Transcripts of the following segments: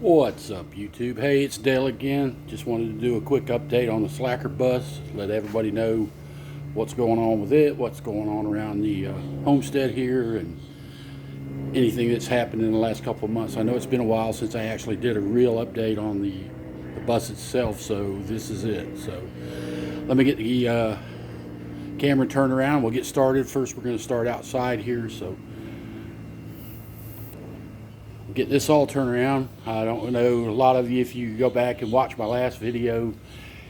What's up, YouTube? Hey, it's Dale again. Just wanted to do a quick update on the Slacker bus, let everybody know what's going on with it, what's going on around the homestead here, and anything that's happened in the last couple of months. I know it's been a while since I actually did a real update on the bus itself, so this is it. So let me get the camera turned around. We'll get started. First, we're going to start outside here, so get this all turned around. I don't know, a lot of you, if you go back and watch my last video,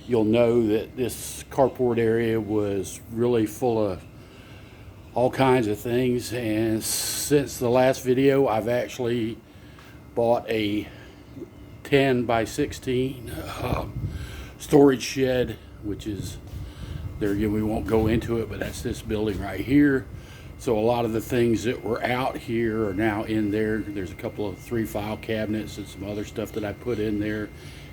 you'll know that this carport area was really full of all kinds of things. And since the last video, I've actually bought a 10 by 16 storage shed, which is there again, we won't go into it, but that's this building right here. So a lot of the things that were out here are now in there. There's a couple of 3 file cabinets and some other stuff that I put in there.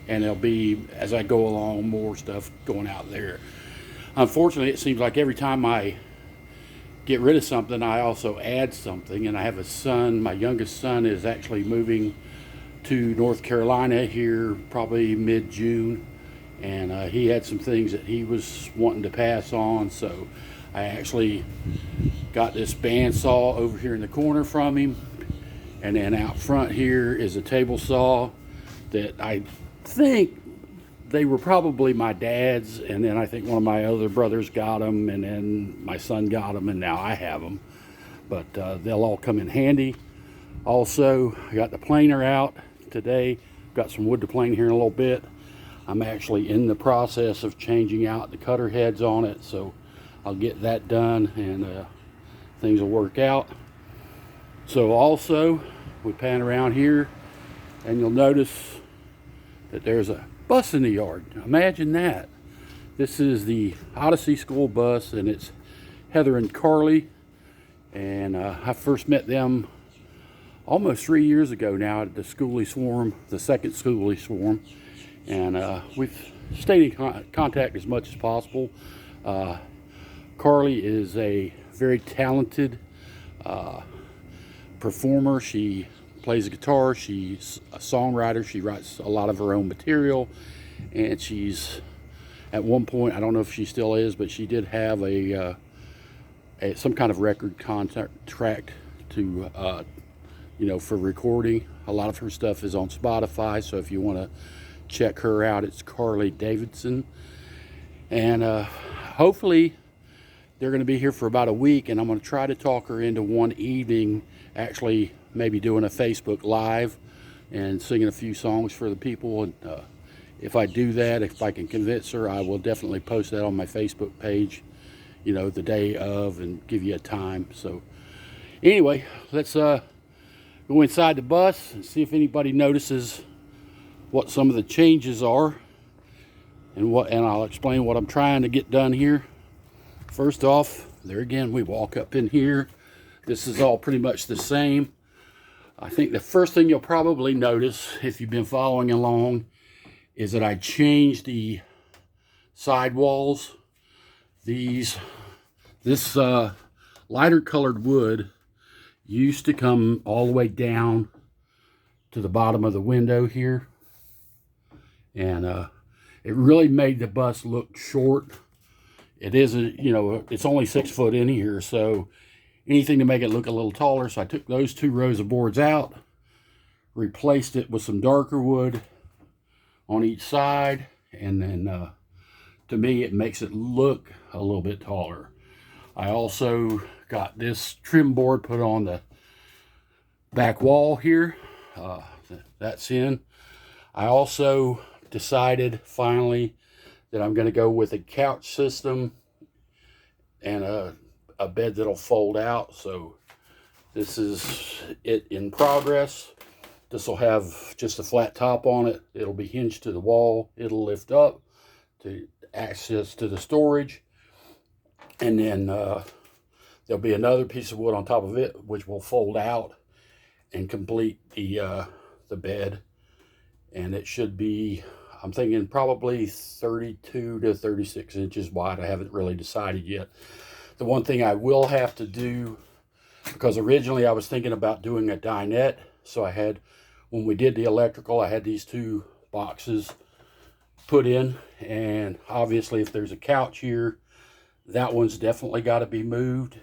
And there'll be, as I go along, more stuff going out there. Unfortunately, it seems like every time I get rid of something, I also add something. And I have a son, my youngest son is actually moving to North Carolina here probably mid-June. And he had some things that he was wanting to pass on. So I actually got this bandsaw over here in the corner from him, and then out front here is a table saw that I think they were probably my dad's, and then I think one of my other brothers got them, and then my son got them, and now I have them. But they'll all come in handy. Also, I got the planer out today. Got some wood to plane here in a little bit. I'm actually in the process of changing out the cutter heads on it, so I'll get that done, and things will work out. So also, we pan around here, and you'll notice that there's a bus in the yard. Imagine that. This is the Odyssey School bus, and it's Heather and Carly. And I first met them almost 3 years ago now at the Schoolie Swarm, the second Schoolie Swarm. And we've stayed in contact as much as possible. Carly is a very talented performer. She plays a guitar. She's a songwriter. She writes a lot of her own material. And she's, at one point, I don't know if she still is, but she did have some kind of record contract to, for recording. A lot of her stuff is on Spotify. So if you want to check her out, it's Carly Davidson. And hopefully they're going to be here for about a week, and I'm going to try to talk her into one evening actually maybe doing a Facebook Live and singing a few songs for the people. And if I do that, if I can convince her, I will definitely post that on my Facebook page, the day of, and give you a time. So anyway, let's go inside the bus and see if anybody notices what some of the changes are, and I'll explain what I'm trying to get done here. First off, there again, we walk up in here. This is all pretty much the same. I think the first thing you'll probably notice if you've been following along is that I changed the side walls. This lighter colored wood used to come all the way down to the bottom of the window here. And it really made the bus look short. It isn't, it's only 6 foot in here, so anything to make it look a little taller. So I took those 2 rows of boards out, replaced it with some darker wood on each side, and then to me it makes it look a little bit taller. I also got this trim board put on the back wall here. That's in. I also decided finally that I'm going to go with a couch system and a bed that'll fold out. So this is it in progress. This will have just a flat top on it. It'll be hinged to the wall. It'll lift up to access to the storage. And then there'll be another piece of wood on top of it, which will fold out and complete the bed. And it should be, I'm thinking probably 32 to 36 inches wide. I haven't really decided yet. The one thing I will have to do, because originally I was thinking about doing a dinette, so I had when we did the electrical, I had these two boxes put in, and obviously if there's a couch here, that one's definitely got to be moved.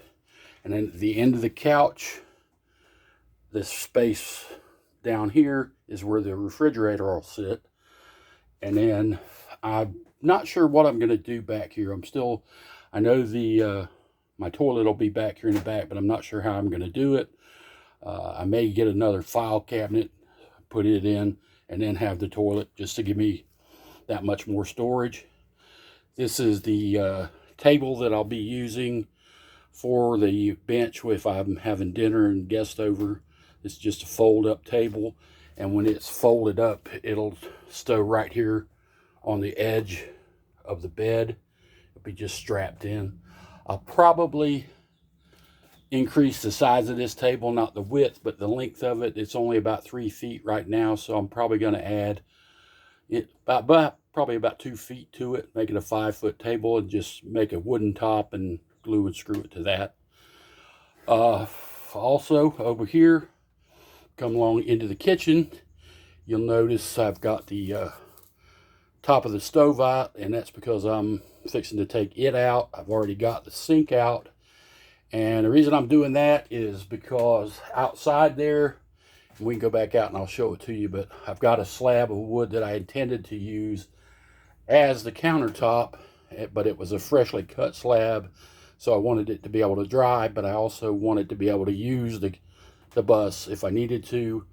And then at the end of the couch, this space down here is where the refrigerator will sit. And then I'm not sure what I'm going to do back here. I know my toilet will be back here in the back, but I'm not sure how I'm going to do it. I may get another file cabinet, put it in, and then have the toilet just to give me that much more storage. This is the table that I'll be using for the bench if I'm having dinner and guests over. It's just a fold-up table, and when it's folded up, it'll stow right here on the edge of the bed. It'll be just strapped in. I'll probably increase the size of this table, not the width, but the length of it. It's only about 3 feet right now, so I'm probably going to add it probably about 2 feet to it, make it a 5-foot table, and just make a wooden top and glue and screw it to that. Also over here, come along into the kitchen, you'll notice I've got the top of the stove out, and that's because I'm fixing to take it out. I've already got the sink out, and the reason I'm doing that is because outside there, we can go back out and I'll show it to you, but I've got a slab of wood that I intended to use as the countertop, but it was a freshly cut slab, so I wanted it to be able to dry, but I also wanted to be able to use the bus if I needed to.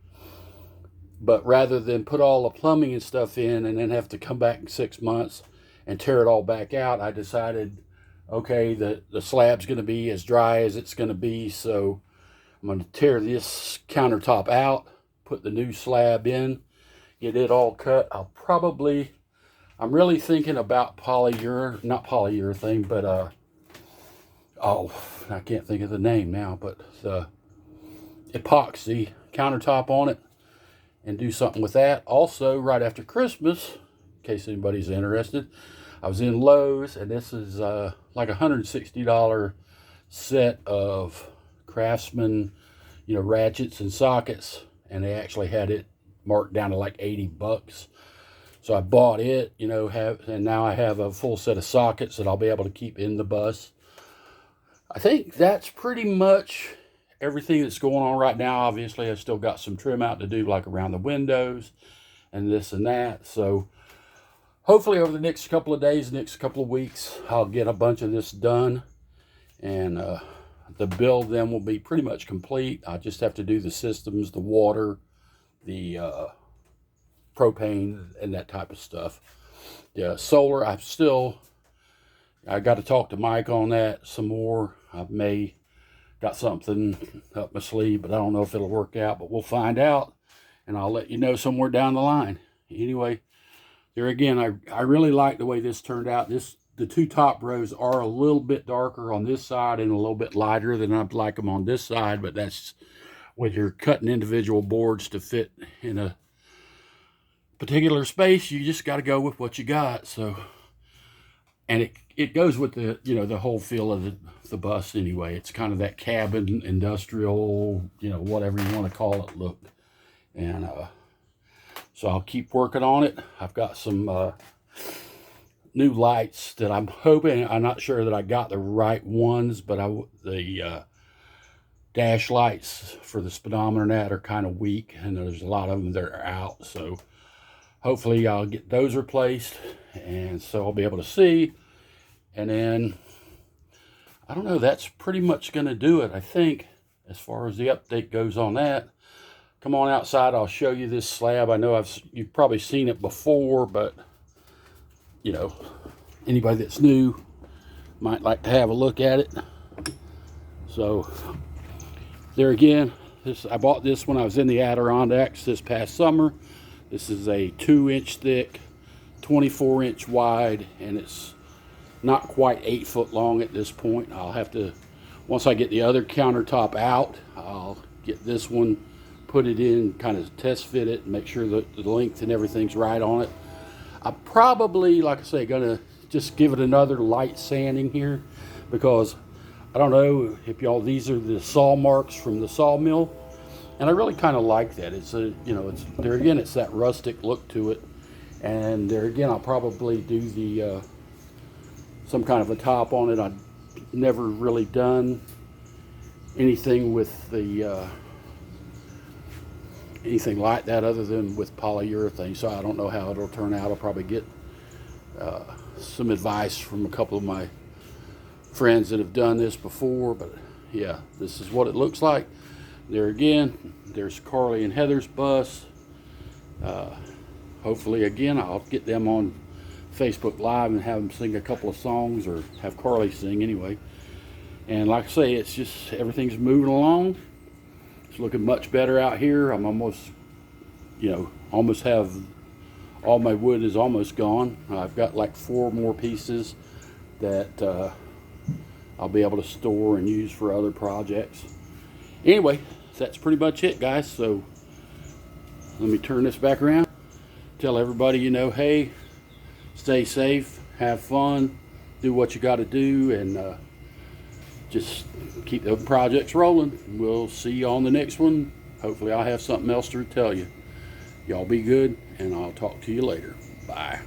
But rather than put all the plumbing and stuff in and then have to come back in 6 months and tear it all back out, I decided, okay, the slab's going to be as dry as it's going to be, so I'm going to tear this countertop out, put the new slab in, get it all cut. I'm really thinking about not polyurethane, but I can't think of the name now, but the epoxy countertop on it, and do something with that. Also, right after Christmas, in case anybody's interested, I was in Lowe's, and this is like a $160 set of Craftsman, ratchets and sockets, and they actually had it marked down to like $80. So I bought it, and now I have a full set of sockets that I'll be able to keep in the bus. I think that's pretty much everything that's going on right now. Obviously, I've still got some trim out to do, like around the windows and this and that. So hopefully over the next couple of days, next couple of weeks, I'll get a bunch of this done, and the build then will be pretty much complete. I just have to do the systems, the water, the propane, and that type of stuff. The solar, I got to talk to Mike on that some more. I may got something up my sleeve, but I don't know if it'll work out, but we'll find out, and I'll let you know somewhere down the line. Anyway, there again, I really like the way this turned out. The two top rows are a little bit darker on this side and a little bit lighter than I'd like them on this side, but that's when you're cutting individual boards to fit in a particular space, you just got to go with what you got. So, and it goes with the whole feel of the bus anyway. It's kind of that cabin, industrial, whatever you want to call it look. And so I'll keep working on it. I've got some new lights that I'm not sure that I got the right ones, but the dash lights for the speedometer and that are kind of weak, and there's a lot of them that are out. So hopefully I'll get those replaced, and so I'll be able to see. And then, I don't know, that's pretty much going to do it, I think, as far as the update goes on that. Come on outside, I'll show you this slab. I know you've probably seen it before, but, anybody that's new might like to have a look at it. So, there again, I bought this when I was in the Adirondacks this past summer. This is a 2-inch thick, 24-inch wide, and it's not quite 8 foot long at this point. I'll have to, once I get the other countertop out, I'll get this one, put it in, kind of test fit it, and make sure that the length and everything's right on it. I'm probably, like I say, gonna just give it another light sanding here, because I don't know if these are the saw marks from the sawmill, And I really kind of like that. It's a, you know, it's there again, it's that rustic look to it. And there again, I'll probably do the some kind of a top on it. I've never really done anything with the anything like that other than with polyurethane, so I don't know how it'll turn out. I'll probably get some advice from a couple of my friends that have done this before, but yeah, this is what it looks like. There again, there's Carly and Heather's bus. Hopefully again I'll get them on Facebook Live and have them sing a couple of songs, or have Carly sing anyway. And like I say, it's just everything's moving along. It's looking much better out here. I'm almost, you know, almost have all my wood is almost gone. I've got like 4 more pieces that I'll be able to store and use for other projects. Anyway, that's pretty much it, guys. So let me turn this back around. Tell everybody, you know, hey, stay safe, have fun, do what you got to do, and just keep the projects rolling. We'll see you on the next one. Hopefully I'll have something else to tell you. Y'all be good, and I'll talk to you later. Bye.